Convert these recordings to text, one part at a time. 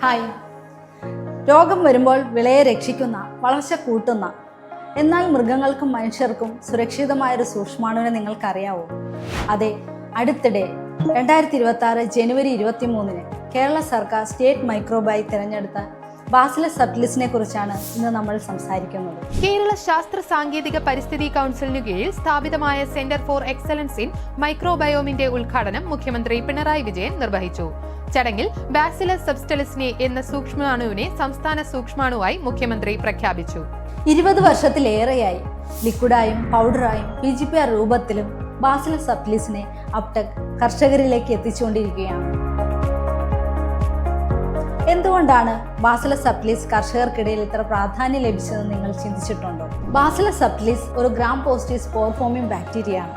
Hi. രോഗം വരുമ്പോൾ വിളയെ രക്ഷിക്കുന്ന, വളർച്ച കൂട്ടുന്ന, എന്നാൽ മൃഗങ്ങൾക്കും മനുഷ്യർക്കും സുരക്ഷിതമായൊരു സൂക്ഷ്മാണുവിനെ നിങ്ങൾക്കറിയാവോ? അതെ, അടുത്തിടെ 2026 ജനുവരി 23 കേരള സർക്കാർ സ്റ്റേറ്റ് മൈക്രോബായി തിരഞ്ഞെടുത്ത ബാസിലസ് സബ്റ്റിലിസിനെ കുറിച്ചാണ് ഇന്ന് നമ്മൾ സംസാരിക്കുന്നത്. കേരള ശാസ്ത്ര സാങ്കേതിക പരിസ്ഥിതി കൗൺസിലിനു കീഴിൽ സ്ഥാപിതമായ സെന്റർ ഫോർ എക്സലൻസ് ഇൻ മൈക്രോബയോമിന്റെ ഉദ്ഘാടനം മുഖ്യമന്ത്രി പിണറായി വിജയൻ നിർവഹിച്ചു. ചടങ്ങിൽ ബാസിലസ് സബ്റ്റിലിസിനെ എന്ന സൂക്ഷ്മാണുവിനെ സംസ്ഥാന സൂക്ഷ്മാണുവായി മുഖ്യമന്ത്രി പ്രഖ്യാപിച്ചു. 20 വർഷത്തിലേറെയായി ലിക്വിഡായും പൗഡറായും PGPR രൂപത്തിലും ബാസിലസ് സബ്റ്റിലിസിനെ അപ്ടെക് കർഷകരിലേക്ക് എത്തിച്ചുകൊണ്ടിരിക്കുകയാണ്. എന്തുകൊണ്ടാണ് ബാസിലസ് സബ്റ്റിലിസ് കർഷകർക്കിടയിൽ ഇത്ര പ്രാധാന്യം ലഭിച്ചതെന്ന് നിങ്ങൾ ചിന്തിച്ചിട്ടുണ്ടോ? ബാസിലസ് സബ്റ്റിലിസ് ഒരു ഗ്രാം പോസിറ്റീവ് സ്പോർ ഫോമിംഗ് ബാക്ടീരിയയാണ്.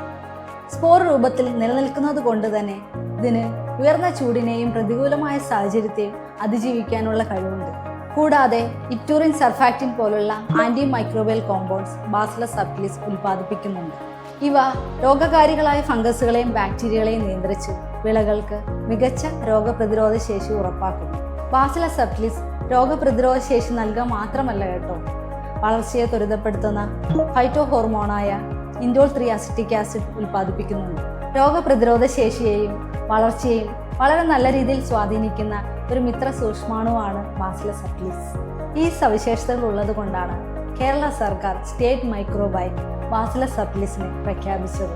സ്പോർ രൂപത്തിൽ നിലനിൽക്കുന്നത് കൊണ്ട് തന്നെ ഇതിന് ഉയർന്ന ചൂടിനെയും പ്രതികൂലമായ സാഹചര്യത്തെയും അതിജീവിക്കാനുള്ള കഴിവുണ്ട്. കൂടാതെ ഇറ്റൂറിൻ സർഫാക്റ്റിൻ പോലുള്ള anti microbial compounds Bacillus subtilis ഉൽപ്പാദിപ്പിക്കുന്നുണ്ട്. ഇവ രോഗകാരികളായ ഫംഗസുകളെയും ബാക്ടീരിയകളെയും നിയന്ത്രിച്ച് വിളകൾക്ക് മികച്ച രോഗപ്രതിരോധ ശേഷി ഉറപ്പാക്കുന്നു. ബാസിലസ് സബ്റ്റിലിസ് രോഗപ്രതിരോധ ശേഷി നൽകുക മാത്രമല്ല കേട്ടോ, വളർച്ചയെ ത്വരിതപ്പെടുത്തുന്ന ഫൈറ്റോ ഹോർമോണായ ഇൻഡോൾ 3 അസിറ്റിക് ആസിഡ് ഉൽപ്പാദിപ്പിക്കുന്നുണ്ട്. രോഗപ്രതിരോധ ശേഷിയെയും വളർച്ചയെയും വളരെ നല്ല രീതിയിൽ സ്വാധീനിക്കുന്ന ഒരു മിത്ര സൂക്ഷ്മാണുവാണ് ബാസിലസ് സബ്റ്റിലിസ്. ഈ സവിശേഷതകൾ ഉള്ളത് കൊണ്ടാണ് കേരള സർക്കാർ സ്റ്റേറ്റ് മൈക്രോബായി ബാസിലസ് സബ്റ്റിലിസിനെ പ്രഖ്യാപിച്ചത്.